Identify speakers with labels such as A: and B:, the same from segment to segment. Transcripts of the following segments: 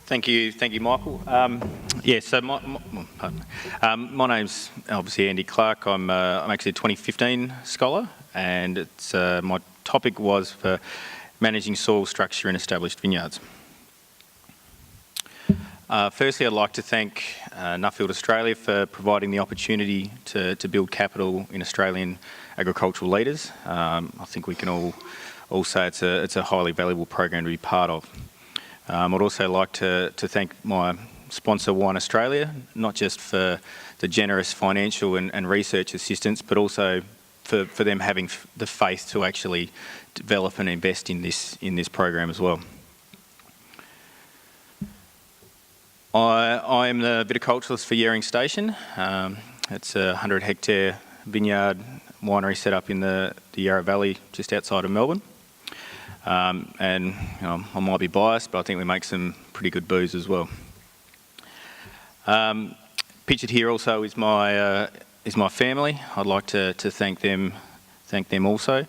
A: Thank you, Michael. So my name's obviously Andy Clarke. I'm actually a 2015 scholar, and it's my topic was for managing soil structure in established vineyards. Firstly, I'd like to thank Nuffield Australia for providing the opportunity to build capital in Australian agricultural leaders. I think we can all say it's a highly valuable program to be part of. I'd also like to thank my sponsor, Wine Australia, not just for the generous financial and research assistance, but also for them having the faith to actually develop and invest in this program as well. I am the viticulturalist for Yarra Station. It's a 100-hectare vineyard winery set up in the Yarra Valley just outside of Melbourne. And I might be biased, but I think we make some pretty good booze as well. Pictured here also is my family. I'd like to thank them also.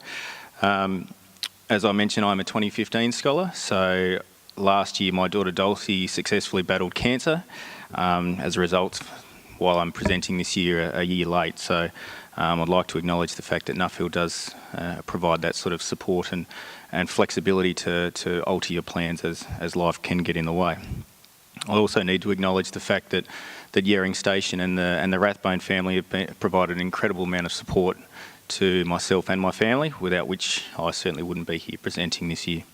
A: As I mentioned, I'm a 2015 scholar, so last year my daughter Dulcie successfully battled cancer. As a result, while I'm presenting this year a year late, so I'd like to acknowledge the fact that Nuffield does provide that sort of support and flexibility to alter your plans as life can get in the way. I also need to acknowledge the fact that Yarra Station and the Rathbone family have provided an incredible amount of support to myself and my family, without which I certainly wouldn't be here presenting this year.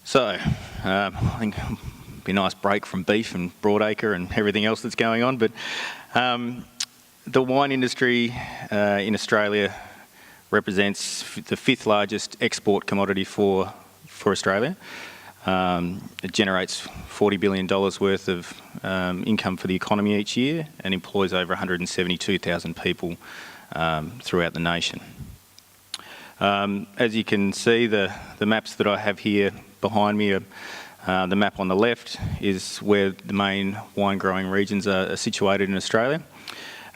A: So, I think it'll be a nice break from beef and broadacre and everything else that's going on, but the wine industry in Australia represents the 5th largest export commodity for Australia. It generates $40 billion worth of income for the economy each year and employs over 172,000 people throughout the nation. As you can see, the maps that I have here behind me are the map on the left is where the main wine growing regions are situated in Australia.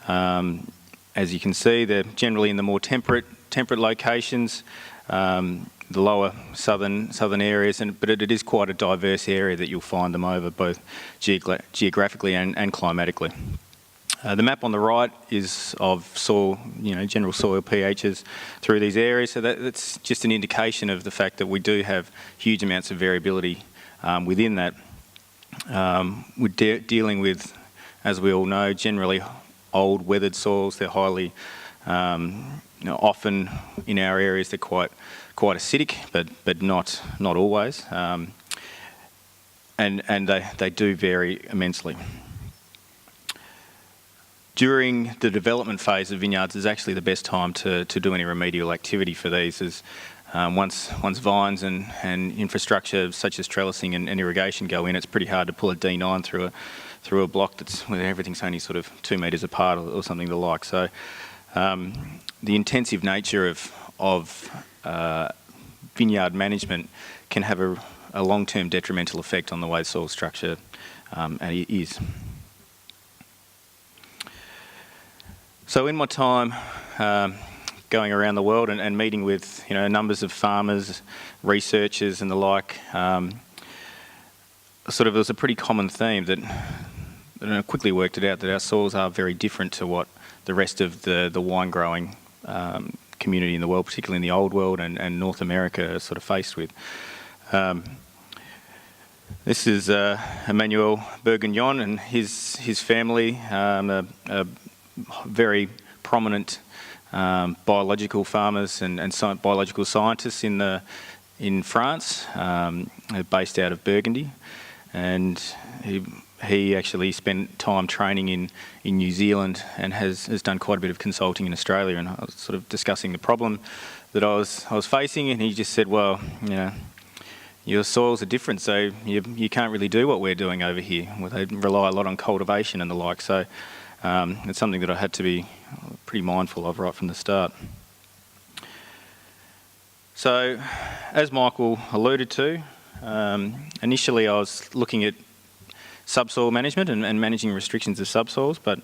A: As you can see, they're generally in the more temperate locations, the lower southern areas, but it is quite a diverse area that you'll find them over, both geographically and climatically. The map on the right is of soil, general soil pHs through these areas, so that's just an indication of the fact that we do have huge amounts of variability within that. We're dealing with, as we all know, generally old weathered soils. They're highly, often in our areas they're quite acidic, but not always, and they do vary immensely. During the development phase of vineyards is actually the best time to do any remedial activity for these, as once vines and infrastructure such as trellising and irrigation go in, it's pretty hard to pull a D9 through a block where everything's only sort of 2 metres apart or something the like. So the intensive nature of vineyard management can have a long-term detrimental effect on the way soil structure is. So in my time going around the world and meeting with numbers of farmers, researchers and the like, it was a pretty common theme that I quickly worked it out that our soils are very different to what the rest of the wine growing community in the world, particularly in the old world and North America, are sort of faced with. This is Emmanuel Bourguignon and his family, a very prominent biological farmers and biological scientists in France, based out of Burgundy, and he actually spent time training in New Zealand and has done quite a bit of consulting in Australia. And I was sort of discussing the problem that I was facing, and he just said, well, your soils are different, so you can't really do what we're doing over here. Well, they rely a lot on cultivation and the like, so it's something that I had to be pretty mindful of right from the start. So, as Michael alluded to, initially I was looking at subsoil management and managing restrictions of subsoils, but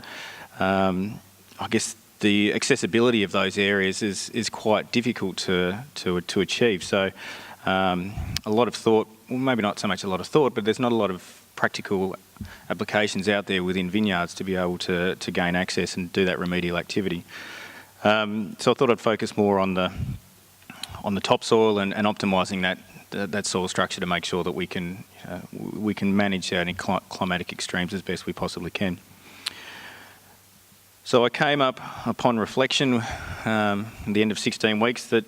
A: I guess the accessibility of those areas is quite difficult to achieve. So a lot of thought, well, maybe not so much a lot of thought, but there's not a lot of practical applications out there within vineyards to be able to gain access and do that remedial activity. So I thought I'd focus more on the topsoil and optimising that soil structure to make sure that we can manage any climatic extremes as best we possibly can. So I came up upon reflection at the end of 16 weeks that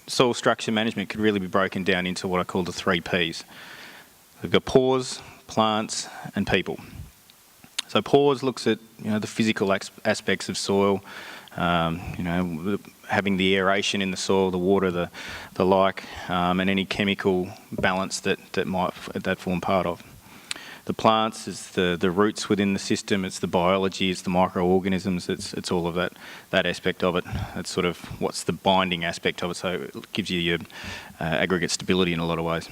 A: soil structure management could really be broken down into what I call the 3 Ps. We've got pores, plants and people. So pores looks at the physical aspects of soil, having the aeration in the soil, the water, the like, and any chemical balance that form part of. The plants is the roots within the system, it's the biology, it's the microorganisms, it's all of that aspect of it. It's sort of what's the binding aspect of it, so it gives you your aggregate stability in a lot of ways.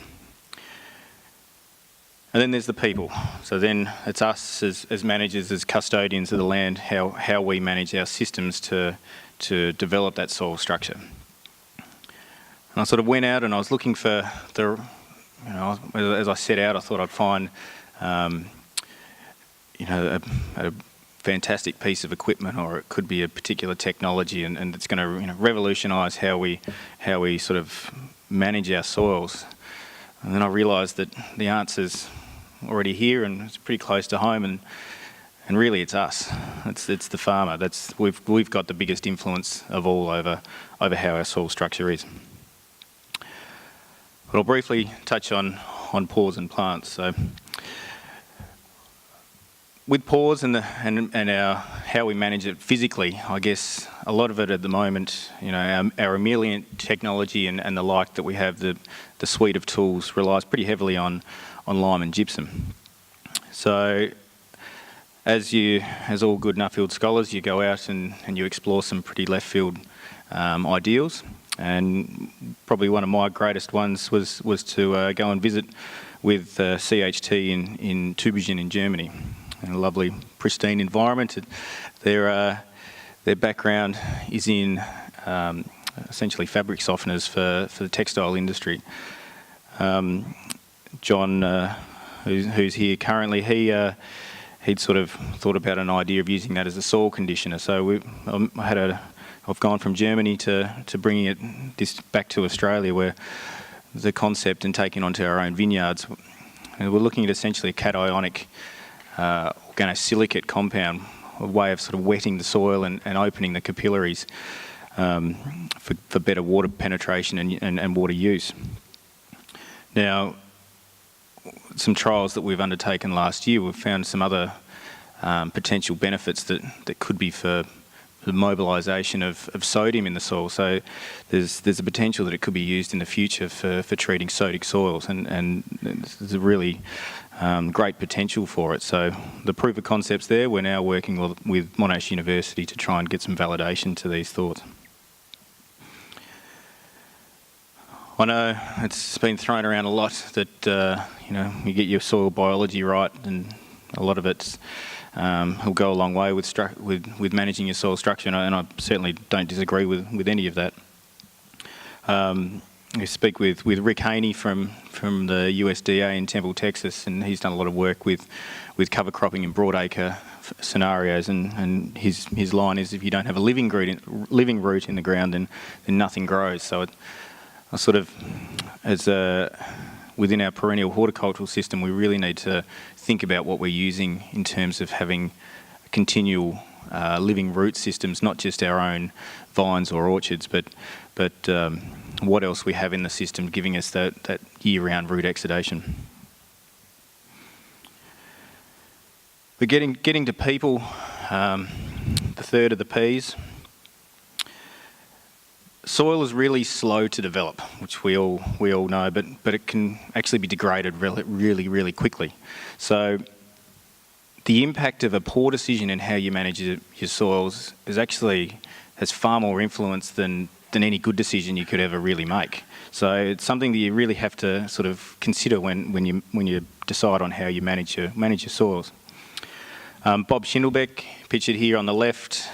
A: And then there's the people. So then it's us as managers, as custodians of the land, how we manage our systems to develop that soil structure. And I sort of went out and I was looking for as I set out, I thought I'd find a fantastic piece of equipment, or it could be a particular technology, and it's going to revolutionise how we sort of manage our soils. And then I realised that the answer's already here and it's pretty close to home, and really it's us. It's the farmer. We've got the biggest influence of all over how our soil structure is. But I'll briefly touch on pores and plants. So with pores and how we manage it physically, I guess a lot of it at the moment, our emollient technology and the like that we have, the suite of tools relies pretty heavily on lime and gypsum. So as all good Nuffield scholars, you go out and you explore some pretty left field ideals. And probably one of my greatest ones was to go and visit with CHT in Tübingen in Germany. In a lovely, pristine environment. Their background is in essentially fabric softeners for the textile industry. John, who's here currently, he'd sort of thought about an idea of using that as a soil conditioner. So I've gone from Germany to bringing this back to Australia, where the concept and taking onto our own vineyards, and we're looking at essentially a cationic organosilicate compound, a way of sort of wetting the soil and opening the capillaries for better water penetration and water use. Now, some trials that we've undertaken last year, we've found some other potential benefits that could be for the mobilisation of sodium in the soil. So there's a potential that it could be used in the future for treating sodic soils, and there's a really great potential for it. So the proof of concept's there. We're now working with Monash University to try and get some validation to these thoughts. I know it's been thrown around a lot that you get your soil biology right, and a lot of it will go a long way with managing your soil structure, and I certainly don't disagree with any of that. I speak with Rick Haney from the USDA in Temple, Texas, and he's done a lot of work with cover cropping in broadacre scenarios, and his line is, if you don't have a living root in the ground, then nothing grows. So I sort of, within our perennial horticultural system, we really need to think about what we're using in terms of having continual living root systems, not just our own vines or orchards, but what else we have in the system giving us that year-round root exudation. But getting to people, the third of the Ps, soil is really slow to develop, which we all know, but it can actually be degraded really, really quickly. So the impact of a poor decision in how you manage your soils has far more influence than any good decision you could ever really make. So it's something that you really have to sort of consider when you decide on how you manage your soils. Bob Schindelbeck, pictured here on the left,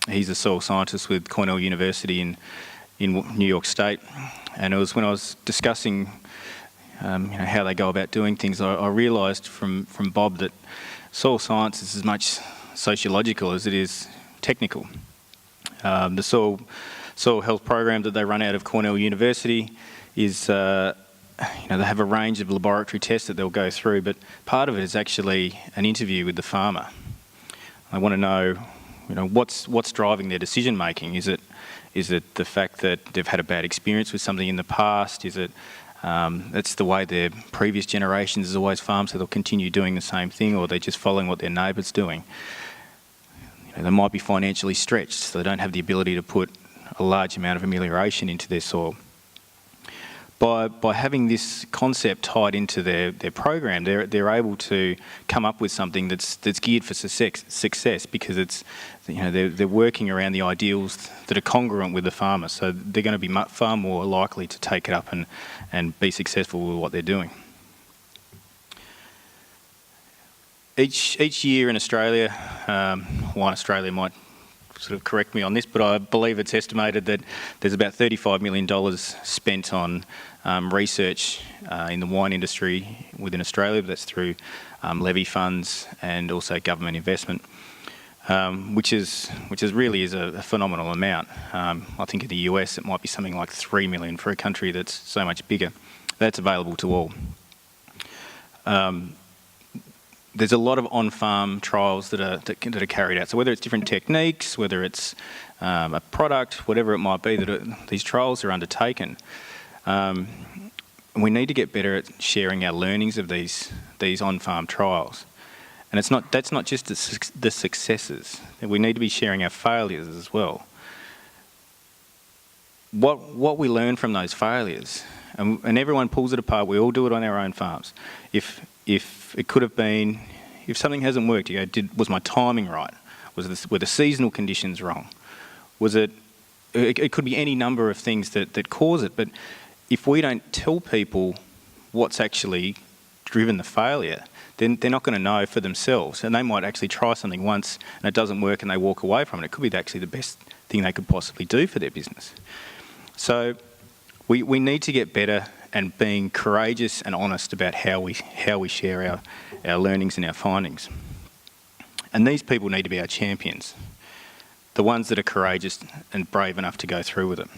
A: he's a soil scientist with Cornell University in New York State, and it was when I was discussing how they go about doing things, I realised from Bob that soil science is as much sociological as it is technical. The soil health program that they run out of Cornell University is, they have a range of laboratory tests that they'll go through, but part of it is actually an interview with the farmer. I want to know, what's driving their decision making. Is it the fact that they've had a bad experience with something in the past? Is it that's the way their previous generations has always farmed, so they'll continue doing the same thing, or they're just following what their neighbour's doing? They might be financially stretched, so they don't have the ability to put a large amount of amelioration into their soil. By having this concept tied into their program, they're able to come up with something that's geared for success, because it's they're working around the ideals that are congruent with the farmer, so they're going to be far more likely to take it up and be successful with what they're doing. Each year in Australia, Wine Australia might sort of correct me on this, but I believe it's estimated that there's about $35 million spent on research in the wine industry within Australia. That's through levy funds and also government investment, which really is a phenomenal amount. I think in the US it might be something like $3 million for a country that's so much bigger. That's available to all. There's a lot of on-farm trials that are carried out. So whether it's different techniques, whether it's a product, whatever it might be, these trials are undertaken. And we need to get better at sharing our learnings of these on-farm trials. And that's not just the successes. We need to be sharing our failures as well. What we learn from those failures, and everyone pulls it apart. We all do it on our own farms. If it could have been, if something hasn't worked, you go, was my timing right? Were the seasonal conditions wrong? It could be any number of things that cause it, but if we don't tell people what's actually driven the failure, then they're not going to know for themselves, and they might actually try something once and it doesn't work and they walk away from it. It could be actually the best thing they could possibly do for their business. So we need to get better and being courageous and honest about how we share our learnings and our findings. And these people need to be our champions, the ones that are courageous and brave enough to go through with it.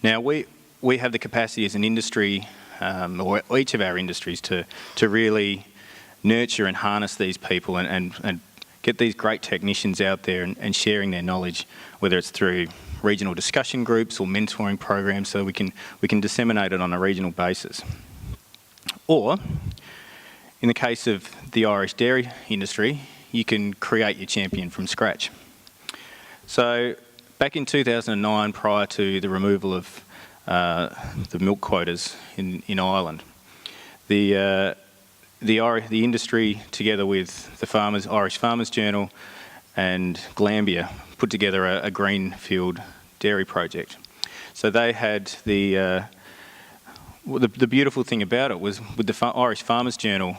A: Now, we have the capacity as an industry, or each of our industries, to really nurture and harness these people and get these great technicians out there and sharing their knowledge, whether it's through regional discussion groups or mentoring programs, so we can disseminate it on a regional basis. Or, in the case of the Irish dairy industry, you can create your champion from scratch. So, back in 2009, prior to the removal of the milk quotas in Ireland, the industry, together with the Irish Farmers Journal and Glanbia, put together a greenfield dairy project. So they had the beautiful thing about it was, with the Irish Farmers Journal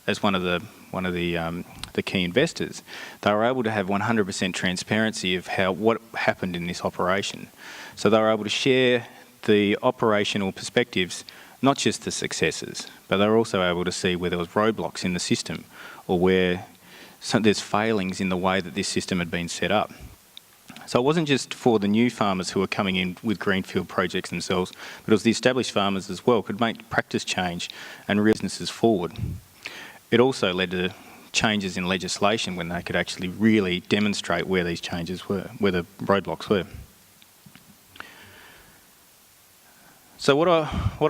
A: as one of the key investors, they were able to have 100% transparency of what happened in this operation. So they were able to share the operational perspectives, not just the successes, but they were also able to see where there was roadblocks in the system, or where there's failings in the way that this system had been set up. So it wasn't just for the new farmers who were coming in with greenfield projects themselves, but it was the established farmers as well, could make practice change and real businesses forward. It also led to changes in legislation when they could actually really demonstrate where these changes were, where the roadblocks were. So what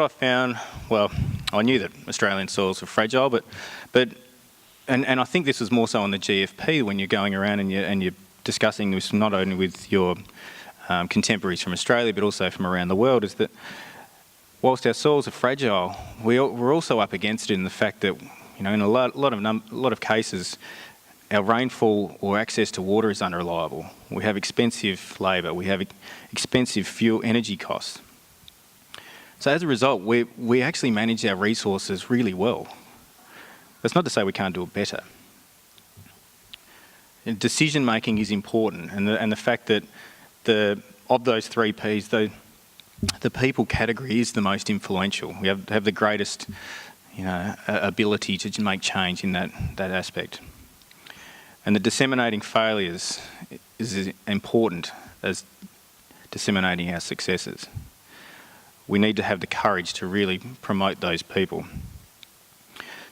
A: I found, well, I knew that Australian soils were fragile, but I think this was more so on the GFP when you're going around and you're discussing this not only with your contemporaries from Australia but also from around the world, is that whilst our soils are fragile, we're also up against it in the fact that in a lot of cases our rainfall or access to water is unreliable. We have expensive labour, we have expensive fuel energy costs. So as a result, we actually manage our resources really well. That's not to say we can't do it better. Decision making is important, and the fact that the of those three Ps, the people category is the most influential. We have the greatest, ability to make change in that aspect. And the disseminating failures is as important as disseminating our successes. We need to have the courage to really promote those people.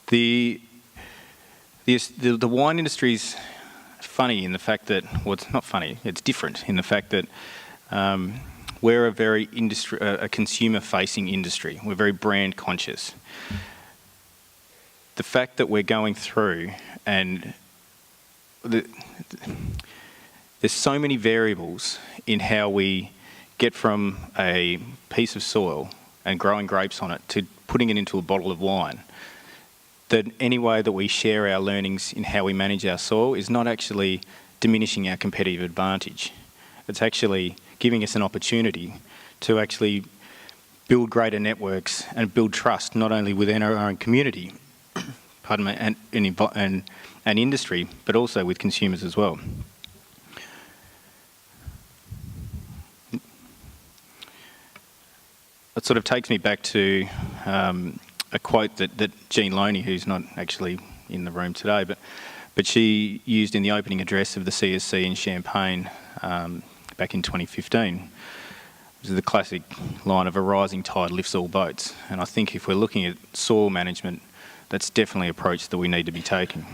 A: The wine industry is funny in the fact that, well, it's not funny, it's different in the fact that we're a very a consumer-facing industry. We're very brand conscious. The fact that we're going through and there's so many variables in how we get from a piece of soil and growing grapes on it to putting it into a bottle of wine, that any way that we share our learnings in how we manage our soil is not actually diminishing our competitive advantage. It's actually giving us an opportunity to actually build greater networks and build trust not only within our own community, pardon me, and industry, but also with consumers as well. That sort of takes me back to a quote that Jean Loney, who's not actually in the room today, but she used in the opening address of the CSC in Champagne back in 2015. This is the classic line of "a rising tide lifts all boats." And I think if we're looking at soil management, that's definitely an approach that we need to be taking.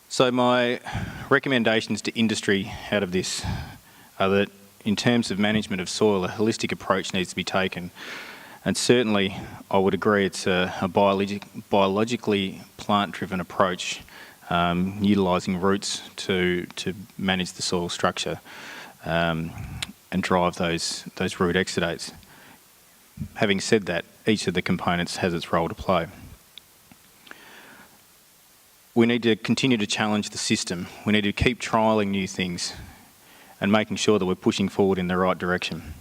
A: So my recommendations to industry out of this are that in terms of management of soil, a holistic approach needs to be taken. And certainly I would agree it's a biologically plant-driven approach, utilising roots to manage the soil structure and drive those root exudates. Having said that, each of the components has its role to play. We need to continue to challenge the system. We need to keep trialling new things and making sure that we're pushing forward in the right direction.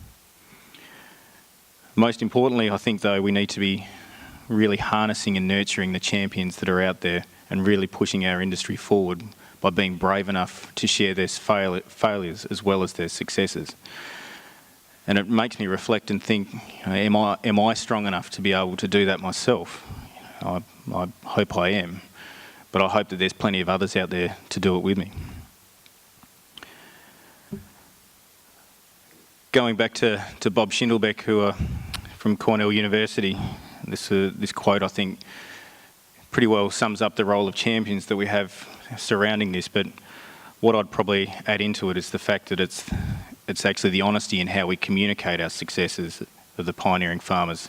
A: Most importantly, I think, though, we need to be really harnessing and nurturing the champions that are out there and really pushing our industry forward by being brave enough to share their failures as well as their successes. And it makes me reflect and think, am I strong enough to be able to do that myself? I hope I am, but I hope that there's plenty of others out there to do it with me. Going back to Bob Schindlebeck, who are from Cornell University, this quote I think pretty well sums up the role of champions that we have surrounding this, but what I'd probably add into it is the fact that it's actually the honesty in how we communicate our successes of the pioneering farmers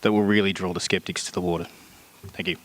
A: that will really draw the skeptics to the water. Thank you.